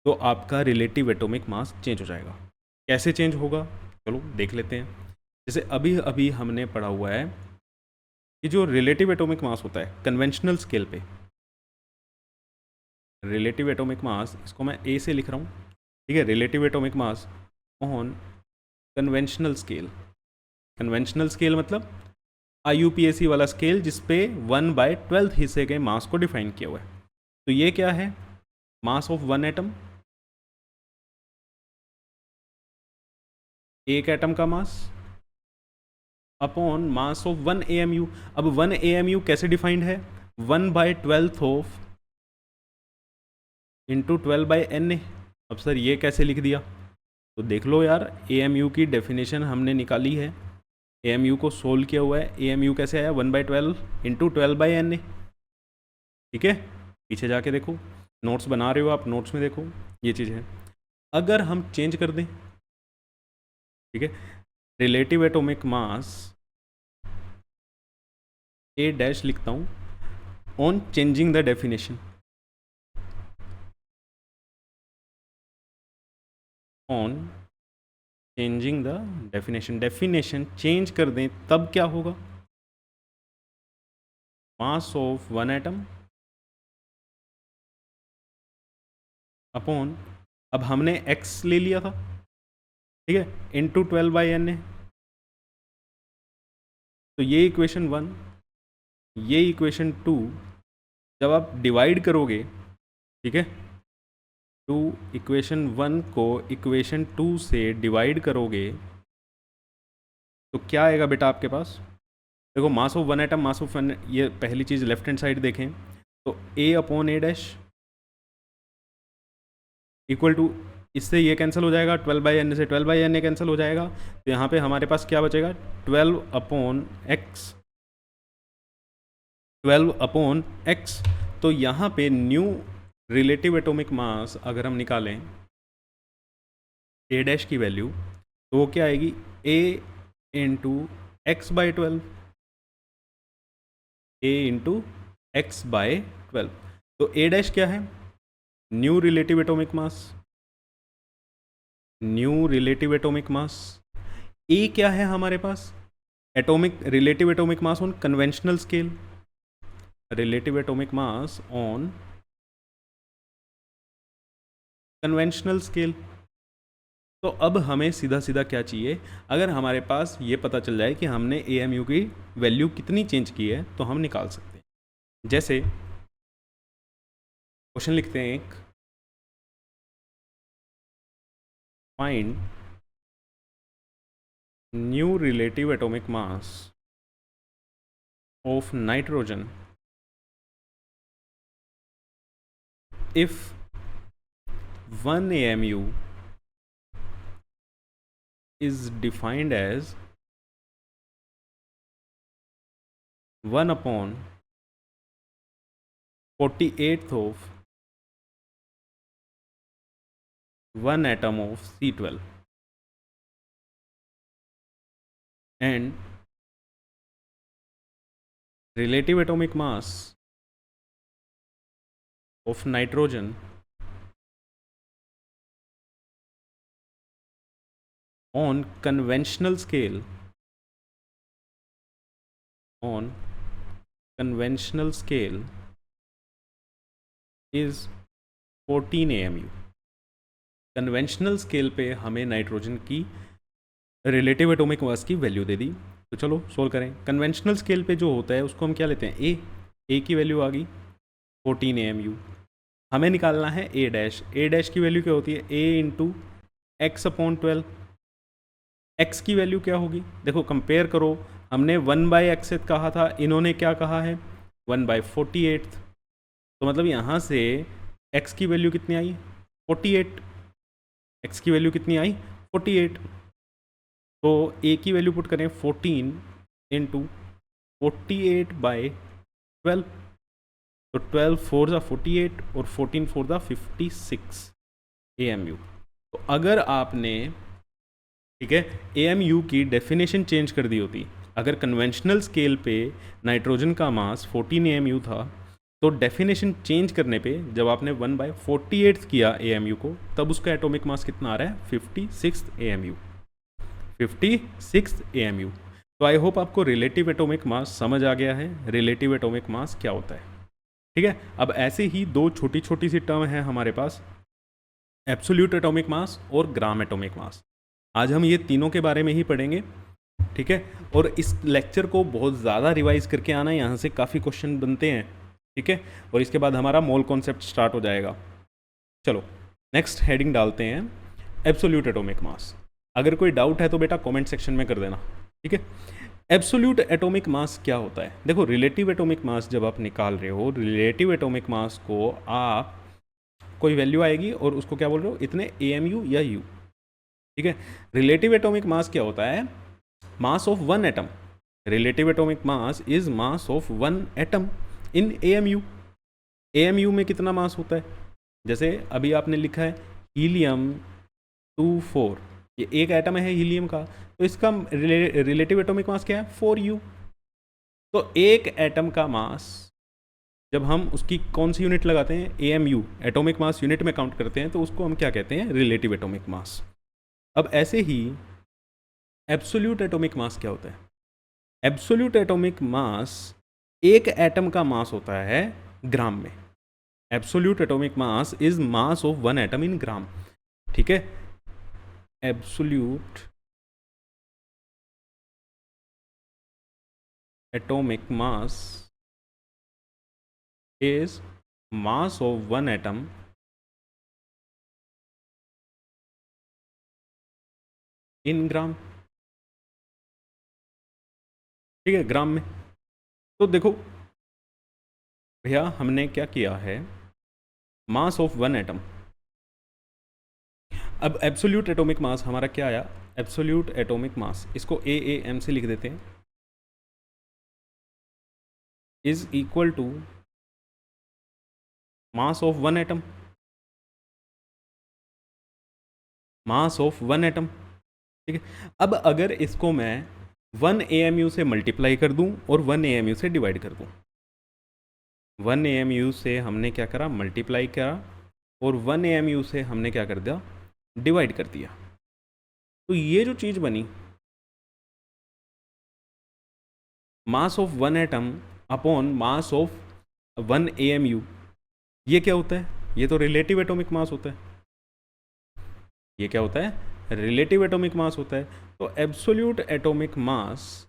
तो आपका रिलेटिव एटॉमिक मास चेंज हो जाएगा। कैसे चेंज होगा, चलो देख लेते हैं। जैसे अभी अभी हमने पढ़ा हुआ है कि जो रिलेटिव एटॉमिक मास होता है कन्वेंशनल स्केल पे, रिलेटिव एटॉमिक मास, इसको मैं A से लिख रहा हूँ, ठीक है, relative atomic mass on conventional scale. Conventional scale मतलब IUPAC वाला स्केल जिसपे 1/12 हिस्से के मास को डिफाइन किया हुआ है। तो ये क्या है, मास ऑफ 1 एटम, एक एटम का mass upon mass of 1 AMU। अब 1 AMU कैसे डिफाइंड है? 1/12 ऑफ इंटू 12/Na। अब सर ये कैसे लिख दिया? तो देख लो यार, AMU की डेफिनेशन हमने निकाली है, AMU को सोल्व किया हुआ है। AMU कैसे आया? 1/12 इंटू 12/Na, ठीक है। पीछे जाके देखो, नोट्स बना रहे हो आप, नोट्स में देखो ये चीज़ है। अगर हम चेंज कर दें, ठीक है, relative atomic mass A dash लिखता हूँ on changing the definition, on changing the definition change कर दें तब क्या होगा, मास ऑफ वन एटम अपॉन, अब हमने x ले लिया था, ठीक है, इंटू 12/n है, तो ये इक्वेशन 1, ये इक्वेशन 2 जब आप डिवाइड करोगे, ठीक है, टू इक्वेशन 1 को इक्वेशन 2 से डिवाइड करोगे तो क्या आएगा बेटा आपके पास, देखो mass of one atom, mass of one, ये पहली चीज़ लेफ्ट हैंड साइड देखें तो a upon a dash equal to, इससे ये कैंसिल हो जाएगा, 12/n से 12/n कैंसिल हो जाएगा, तो यहाँ पे हमारे पास क्या बचेगा, 12/x, तो यहाँ पे न्यू रिलेटिव एटॉमिक मास अगर हम निकालें a डैश की वैल्यू तो वो क्या आएगी, a into x/12, a into x/12, तो a डैश क्या है, new relative atomic mass, new relative atomic mass, A क्या है हमारे पास, atomic relative atomic mass on conventional scale, relative atomic mass on conventional scale, तो अब हमें सीधा सीधा क्या चाहिए, अगर हमारे पास ये पता चल जाए कि हमने AMU की वैल्यू कितनी चेंज की है तो हम निकाल सकते हैं। जैसे क्वेश्चन लिखते हैं एक, find new relative atomic mass of nitrogen if 1 AMU is defined as 1/48th of 1 atom of C12 and relative atomic mass of nitrogen on conventional scale is 14 AMU। Conventional scale पे हमें nitrogen की relative atomic मास की value दे दी, तो चलो solve करें। Conventional scale पे जो होता है उसको हम क्या लेते हैं, ए की वैल्यू आ गई 14 AMU। हमें निकालना है ए डैश की वैल्यू क्या होती है, a इंटू x/12, x की वैल्यू क्या होगी, देखो कंपेयर करो, हमने 1/x कहा था, इन्होंने क्या कहा है 1/48, तो मतलब यहाँ से x की वैल्यू कितनी आई 48, x की वैल्यू कितनी आई 48, तो a की वैल्यू पुट करें 14 इंटू 48/12, तो 12 4 ज़ा 48 और 14 4 ज़ा 56 AMU। तो अगर आपने, ठीक है, AMU की डेफिनेशन चेंज कर दी होती, अगर कन्वेंशनल स्केल पे नाइट्रोजन का मास 14 AMU था, तो डेफिनेशन चेंज करने पे जब आपने 1/48 किया AMU को, तब उसका एटॉमिक मास कितना आ रहा है 56 AMU, 56 AMU। तो आई होप आपको रिलेटिव एटॉमिक मास समझ आ गया है, रिलेटिव एटॉमिक मास क्या होता है, ठीक है। अब ऐसे ही दो छोटी छोटी सी टर्म है हमारे पास, एब्सोल्यूट एटॉमिक मास और ग्राम एटॉमिक मास। आज हम ये तीनों के बारे में ही पढ़ेंगे, ठीक है, और इस लेक्चर को बहुत ज़्यादा रिवाइज करके आना, यहाँ से काफ़ी क्वेश्चन बनते हैं, ठीक है, और इसके बाद हमारा मोल कॉन्सेप्ट स्टार्ट हो जाएगा। चलो नेक्स्ट हेडिंग डालते हैं, एब्सोल्यूट एटॉमिक मास। अगर कोई डाउट है तो बेटा कमेंट सेक्शन में कर देना, ठीक है। एब्सोल्यूट एटॉमिक मास क्या होता है, देखो रिलेटिव एटॉमिक मास जब आप निकाल रहे हो, रिलेटिव एटॉमिक मास को आप कोई वैल्यू आएगी और उसको क्या बोल रहे हो, इतने AMU या U, ठीक है। रिलेटिव एटॉमिक मास क्या होता है, मास of one atom, relative atomic mass is mass of one atom in AMU। AMU में कितना मास होता है, जैसे अभी आपने लिखा है हीलियम 24, ये एक एटम है हीलियम का, तो इसका रिलेटिव एटॉमिक मास क्या है 4U। तो एक एटम का मास जब हम उसकी कौन सी यूनिट लगाते हैं, AMU, एटॉमिक मास यूनिट में काउंट करते हैं, तो उसको हम क्या कहते हैं, रिलेटिव एटॉमिक मास। अब ऐसे ही एब्सोल्यूट एटॉमिक मास क्या होता है? एब्सोल्यूट एटॉमिक मास, एक एटम का मास होता है ग्राम में। Absolute atomic mass is mass of one atom in gram. ठीक है, absolute atomic mass is mass of one atom in gram. ठीक है, ग्राम में। तो देखो भैया, हमने क्या किया है, मास ऑफ वन एटम। अब एब्सोल्यूट एटॉमिक मास हमारा क्या आया? एब्सोल्यूट एटॉमिक मास, इसको AAM से लिख देते हैं, is equal to mass of one atom. Mass of one atom. ठीक है, अब अगर इसको मैं 1 AMU से मल्टीप्लाई कर दूं और 1 AMU से डिवाइड कर दूं, 1 AMU से हमने क्या करा, मल्टीप्लाई करा, और 1 AMU से हमने क्या कर दिया, डिवाइड कर दिया। तो ये जो चीज़ बनी, मास of one atom upon mass of 1 AMU, ये क्या होता है? ये तो रिलेटिव एटॉमिक मास होता है। ये क्या होता है? रिलेटिव एटॉमिक मास होता है। तो एब्सोल्यूट एटॉमिक मास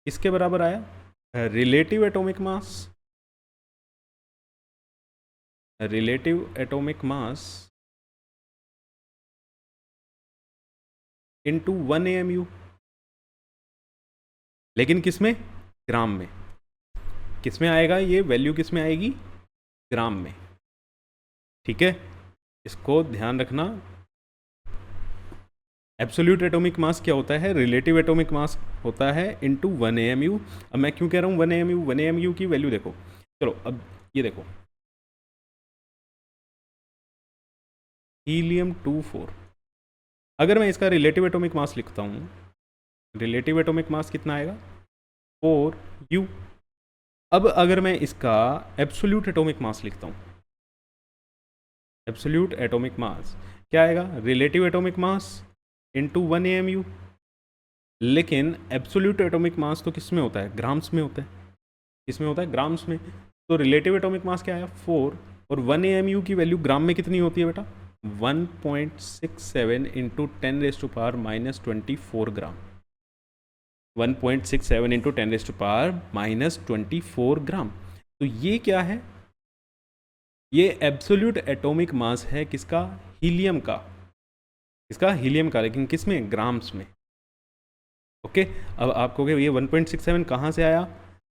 इसके बराबर आया रिलेटिव एटॉमिक मास, relative atomic mass into 1 AMU। लेकिन किस में? ग्राम में। किस में आएगा ये वैल्यू? किस में आएगी? ग्राम में। ठीक है, इसको ध्यान रखना। एब्सोल्यूट एटॉमिक मास क्या होता है? रिलेटिव एटॉमिक मास होता है इनटू 1 AMU। अब मैं क्यों कह रहा हूँ 1 AMU? 1 AMU की वैल्यू देखो, चलो अब ये देखो, हीलियम 24, अगर मैं इसका रिलेटिव एटॉमिक मास लिखता हूँ, रिलेटिव एटॉमिक मास कितना आएगा? 4U। अब अगर मैं इसका एब्सोल्यूट एटॉमिक मास लिखता हूँ, एब्सोल्यूट एटॉमिक मास क्या आएगा? Relative atomic mass into 1 AMU। लेकिन एब्सोल्यूट एटॉमिक मास तो किस में होता है? ग्राम्स में होता है। किस में होता है? ग्राम्स में। तो रिलेटिव एटॉमिक मास क्या आया? 4, और 1 AMU की वैल्यू ग्राम में कितनी होती है बेटा? 1.67 इंटू 10⁻⁻24 ग्राम। 1.67 इंटू 10⁻⁻24 ग्राम। तो ये क्या है? ये एब्सोल्यूट एटॉमिक मास है किसका? हीलियम का। इसका हीलियम का, लेकिन किस में? ग्राम्स में। ओके, अब आप कहोगे ये 1.67 कहाँ से आया?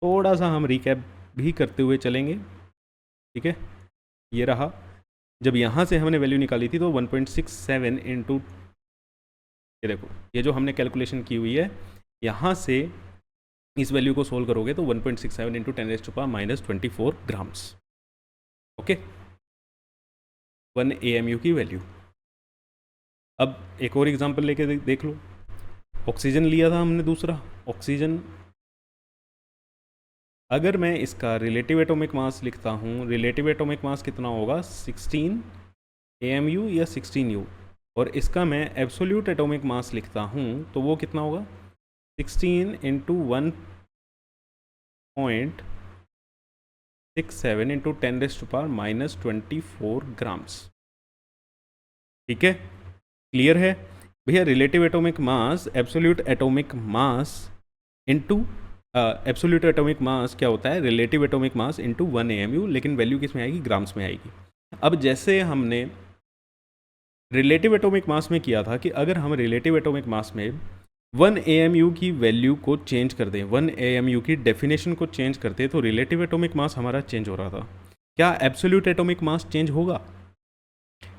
थोड़ा सा हम रिकैप भी करते हुए चलेंगे। ठीक है, ये रहा, जब यहाँ से हमने वैल्यू निकाली थी तो 1.67 इंटू, ये देखो, ये जो हमने कैलकुलेशन की हुई है, यहाँ से इस वैल्यू को सोल्व करोगे तो 1.67 इंटू 10⁻⁻24 ग्राम्स। ओके, 1 AMU की वैल्यू। अब एक और एग्जांपल लेके देख लो। ऑक्सीजन लिया था हमने दूसरा, ऑक्सीजन। अगर मैं इसका रिलेटिव एटॉमिक मास लिखता हूँ, रिलेटिव एटॉमिक मास कितना होगा? 16 AMU या 16U। और इसका मैं एब्सोल्यूट एटॉमिक मास लिखता हूँ तो वो कितना होगा? 16 इंटू 1.67 इंटू 10⁻⁻24 ग्राम्स। ठीक है, क्लियर है भैया? रिलेटिव एटॉमिक मास, absolute atomic mass into absolute atomic मास क्या होता है? Relative atomic mass into 1 AMU, लेकिन वैल्यू किस में आएगी? ग्राम्स में आएगी। अब जैसे हमने रिलेटिव एटॉमिक मास में किया था कि अगर हम रिलेटिव एटॉमिक मास में 1 AMU की वैल्यू को चेंज कर दें, 1 AMU की डेफिनेशन को चेंज करते, तो रिलेटिव एटॉमिक मास हमारा चेंज हो रहा था। क्या एब्सोल्यूट एटॉमिक मास चेंज होगा?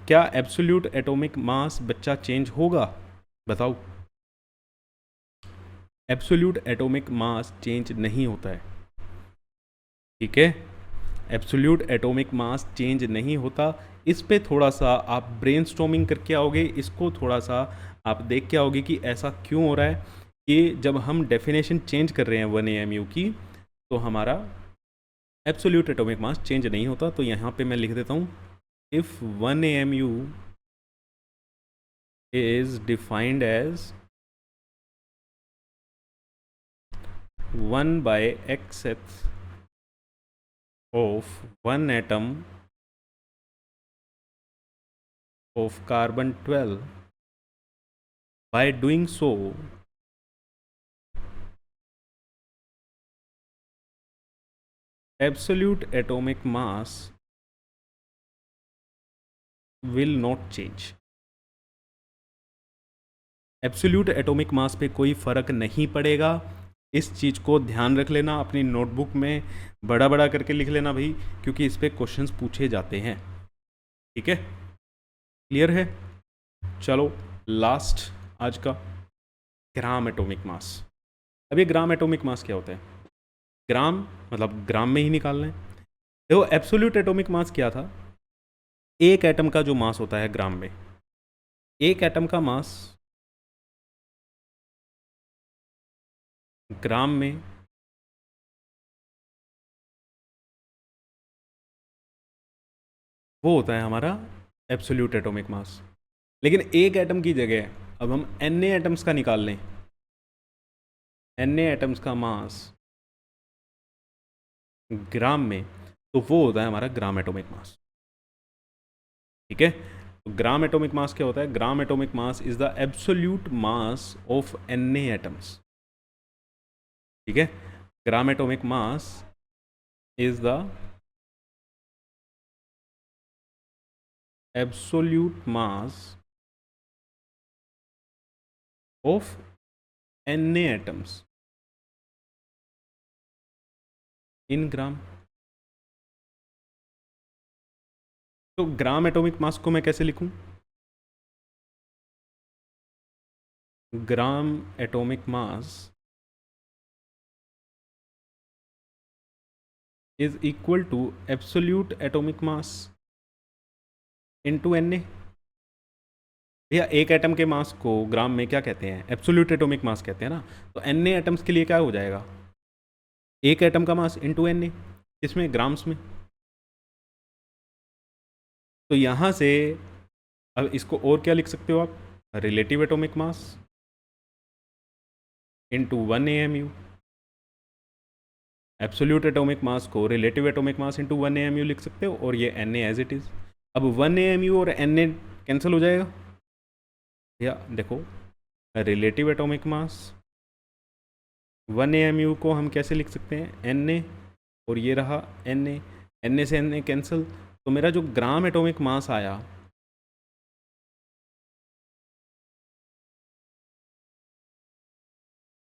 क्या एब्सोल्यूट एटॉमिक मास बच्चा चेंज होगा? बताओ। एब्सोल्यूट एटॉमिक मास चेंज नहीं होता है। ठीक है, एब्सोल्यूट एटॉमिक मास चेंज नहीं होता। इस पे थोड़ा सा आप ब्रेनस्टॉर्मिंग करके आओगे, इसको थोड़ा सा आप देख के आओगे कि ऐसा क्यों हो रहा है कि जब हम डेफिनेशन चेंज कर रहे हैं 1 AMU की, तो हमारा एब्सोल्यूट एटॉमिक मास चेंज नहीं होता। तो यहाँ पे मैं लिख देता हूँ, if 1 AMU is defined as 1 by xth of one atom of carbon 12. By doing so, absolute atomic mass will not change. Absolute atomic मास पे कोई फ़र्क नहीं पड़ेगा। इस चीज़ को ध्यान रख लेना, अपनी नोटबुक में बड़ा बड़ा करके लिख लेना भाई, क्योंकि इस पे क्वेश्चंस पूछे जाते हैं। ठीक है, क्लियर है? चलो लास्ट आज का, ग्राम एटॉमिक मास। अब ये ग्राम एटॉमिक मास क्या होता है? ग्राम मतलब ग्राम में ही निकालना है। देखो एब्सोल्यूट एटॉमिक मास क्या था? एक एटम का जो मास होता है ग्राम में, एक एटम का मास ग्राम में वो होता है हमारा एब्सोल्यूट एटॉमिक मास। लेकिन एक एटम की जगह अब हम Na एटम्स का निकाल लें, Na एटम्स का मास ग्राम में, तो वो होता है हमारा ग्राम एटॉमिक मास। ठीक है, तो ग्राम एटॉमिक मास क्या होता है? Gram atomic mass is the absolute mass of Na atoms. ठीक है, gram atomic mass is the absolute mass of Na atoms in gram. तो ग्राम एटॉमिक मास को मैं कैसे लिखूं? Gram atomic mass is equal to absolute atomic mass into Na। भैया एक atom के मास को ग्राम में क्या कहते हैं? एब्सोल्यूट एटॉमिक मास कहते हैं ना। तो Na एटम्स के लिए क्या हो जाएगा? एक एटम का मास इनटू Na, इसमें ग्राम्स में। तो यहाँ से अब इसको और क्या लिख सकते हो आप? Relative atomic mass into 1 AMU। Absolute atomic mass को relative atomic mass into 1 AMU लिख सकते हो, और ये Na एज इट इज़। अब 1 AMU और Na कैंसिल हो जाएगा। या देखो रिलेटिव एटॉमिक मास 1 AMU को हम कैसे लिख सकते हैं? Na, और ये रहा Na से Na कैंसिल। तो मेरा जो ग्राम एटॉमिक मास आया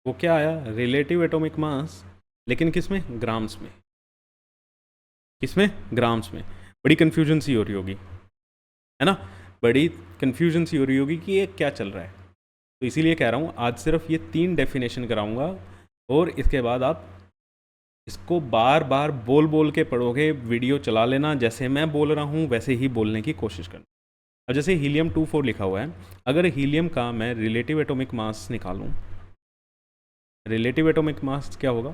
वो क्या आया? रिलेटिव एटॉमिक मास, लेकिन किस में? ग्राम्स में। किसमें? ग्राम्स में। बड़ी कन्फ्यूजन सी हो रही होगी, है ना? बड़ी कन्फ्यूजन सी हो रही होगी कि ये क्या चल रहा है। तो इसीलिए कह रहा हूँ आज सिर्फ ये 3 डेफिनेशन कराऊंगा, और इसके बाद आप इसको बार बार बोल बोल के पढ़ोगे। वीडियो चला लेना, जैसे मैं बोल रहा हूँ वैसे ही बोलने की कोशिश करना। अब जैसे हीलियम 24 लिखा हुआ है, अगर हीलियम का मैं रिलेटिव एटॉमिक मास निकालूं, रिलेटिव एटॉमिक मास क्या होगा?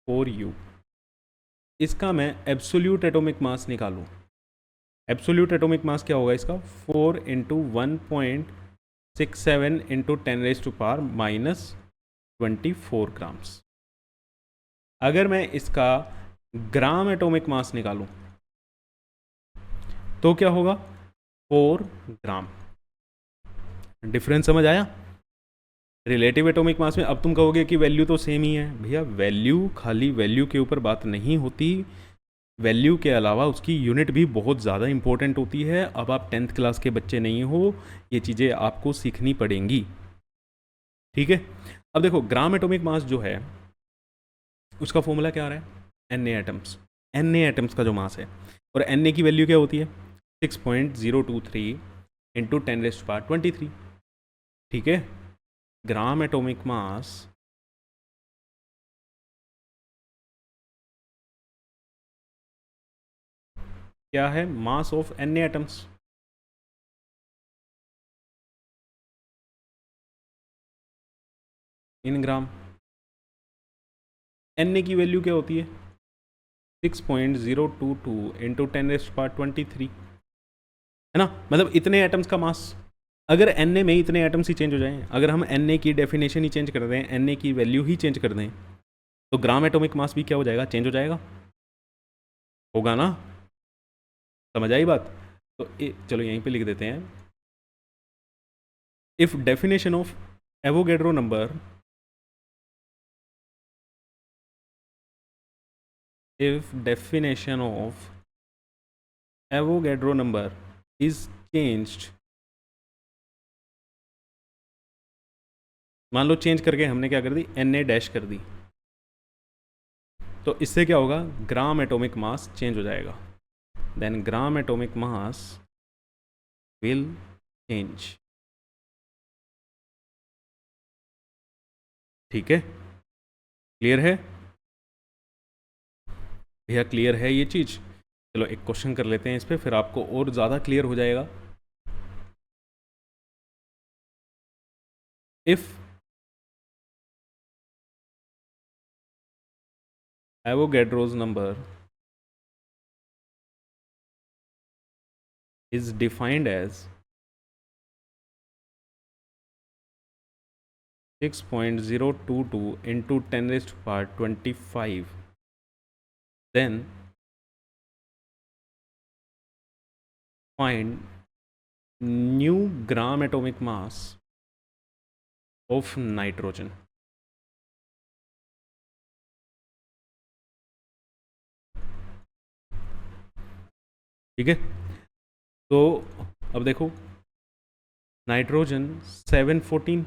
4U। इसका मैं एब्सोल्यूट एटॉमिक मास निकालूं, एब्सोल्यूट एटॉमिक मास क्या होगा इसका? 4 इंटू 1.67 इंटू 10⁻⁻24 ग्राम्स। अगर मैं इसका ग्राम एटॉमिक मास निकालूं तो क्या होगा? 4 ग्राम। डिफरेंस समझ आया? रिलेटिव एटॉमिक मास में अब तुम कहोगे कि वैल्यू तो सेम ही है। भैया वैल्यू, खाली वैल्यू के ऊपर बात नहीं होती, वैल्यू के अलावा उसकी यूनिट भी बहुत ज़्यादा इंपॉर्टेंट होती है। अब आप 10th क्लास के बच्चे नहीं हो, ये चीज़ें आपको सीखनी पड़ेंगी। ठीक है, अब देखो ग्राम एटॉमिक मास जो है उसका फॉर्मूला क्या आ रहा है? Na atoms. Na एटम्स का जो मास है, और Na की वैल्यू क्या होती है? 6.023 इंटू 10⁻23। ठीक है, ग्राम एटॉमिक मास क्या है? मास of Na atoms. In gram. Na की वैल्यू क्या होती है? 6.022 इंटू 10⁻23, है ना? मतलब इतने एटम्स का मास। अगर Na में इतने एटम्स ही चेंज हो जाएं, अगर हम Na की डेफिनेशन ही चेंज कर दें, Na की वैल्यू ही चेंज कर दें, तो ग्राम एटॉमिक मास भी क्या हो जाएगा, चेंज हो जाएगा, होगा ना? समझ आई बात? तो चलो यहीं पे लिख देते हैं, if definition of Avogadro number, if definition of Avogadro number is changed, मान लो चेंज करके हमने क्या कर दी, Na डैश कर दी, तो इससे क्या होगा, ग्राम एटॉमिक मास चेंज हो जाएगा, then gram atomic mass will change. ठीक है, क्लियर है भैया, क्लियर है ये चीज़? चलो एक क्वेश्चन कर लेते हैं इस पर, फिर आपको और ज़्यादा क्लियर हो जाएगा। If Avogadro's number is defined as 6.022 into 10 raised to power 25, then find new gram atomic mass of nitrogen। ठीक है, तो अब देखो नाइट्रोजन 714,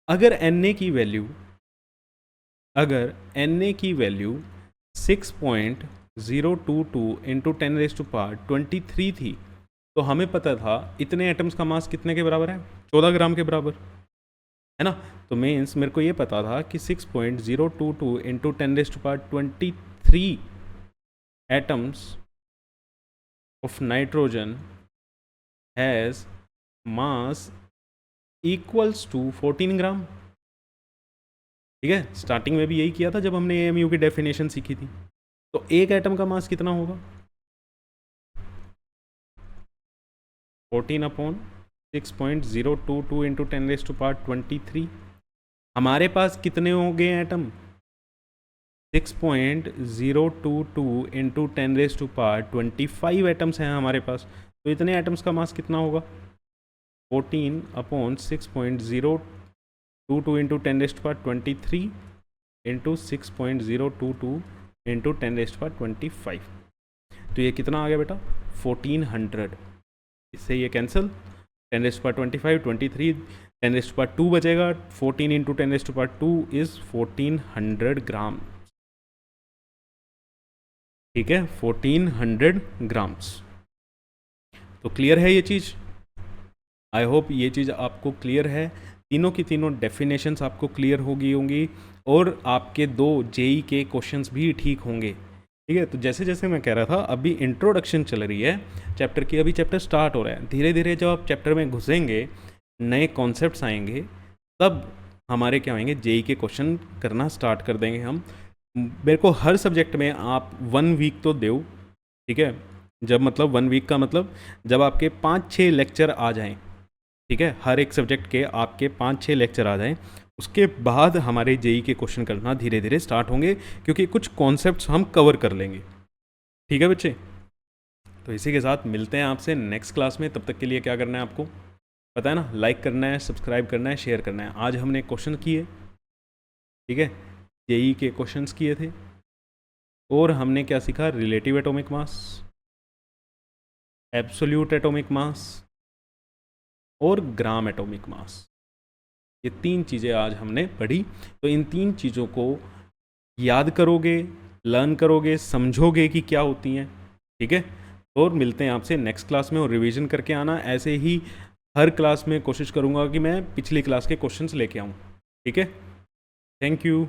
अगर Na की वैल्यू, अगर Na की value 6.022 into 10 raise to power 23 थी, तो हमें पता था इतने एटम्स का मास कितने के बराबर है, 14 ग्राम के बराबर है ना। तो मीन्स मेरे को ये पता था कि 6.022 into 10 raise to power 23 atoms of nitrogen has mass equals to 14 gram. ठीक है, स्टार्टिंग में भी यही किया था जब हमने AMU की डेफिनेशन सीखी थी। तो एक एटम का मास कितना होगा, 14/6.022 इंटू 10 रेज टू पावर 23। हमारे पास कितने हो गए atom, 6.022 into 10 raise to power 25 atoms हैं हमारे पास। तो इतने एटम्स का मास कितना होगा, 14/6.022 into 10 raise to power 23 into 6.022 into 10 raise to power 25। तो ये कितना आ गया बेटा, 1400। इससे ये cancel, 10 raise to power 25, 23, 10 raise to power 2 बचेगा, 14 into 10 raise to power 2 is 1400 gram. ठीक है, 1400 ग्राम्स। तो क्लियर है ये चीज़, आई होप ये चीज़ आपको क्लियर है, तीनों की तीनों डेफिनेशंस आपको क्लियर होगी होंगी, और आपके 2 JEE के क्वेश्चंस भी ठीक होंगे। ठीक है, तो जैसे जैसे मैं कह रहा था, अभी इंट्रोडक्शन चल रही है चैप्टर की, अभी चैप्टर स्टार्ट हो रहा है। धीरे धीरे जब आप चैप्टर में घुसेंगे, नए कॉन्सेप्ट्स आएंगे, तब हमारे क्या होंगे, JEE के क्वेश्चन करना स्टार्ट कर देंगे हम। मेरे को हर सब्जेक्ट में आप 1 वीक तो दो। ठीक है, जब मतलब 1 वीक का मतलब जब आपके 5-6 लेक्चर आ जाएं, ठीक है, हर एक सब्जेक्ट के आपके 5-6 लेक्चर आ जाएं, उसके बाद हमारे JEE के क्वेश्चन करना धीरे धीरे स्टार्ट होंगे, क्योंकि कुछ कॉन्सेप्ट्स हम कवर कर लेंगे। ठीक है बच्चे, तो इसी के साथ मिलते हैं आपसे नेक्स्ट क्लास में। तब तक के लिए क्या करना है आपको पता है ना, लाइक करना है, सब्सक्राइब करना है, शेयर करना है। आज हमने क्वेश्चन किए, ठीक है, JEE के क्वेश्चंस किए थे, और हमने क्या सीखा, रिलेटिव एटॉमिक मास, एब्सोल्यूट एटॉमिक मास और ग्राम एटॉमिक मास। ये 3 चीज़ें आज हमने पढ़ी। तो इन 3 चीज़ों को याद करोगे, लर्न करोगे, समझोगे कि क्या होती हैं। ठीक है, और मिलते हैं आपसे नेक्स्ट क्लास में, और रिवीजन करके आना। ऐसे ही हर क्लास में कोशिश करूँगा कि मैं पिछली क्लास के क्वेश्चंस लेके आऊँ। ठीक है, थैंक यू।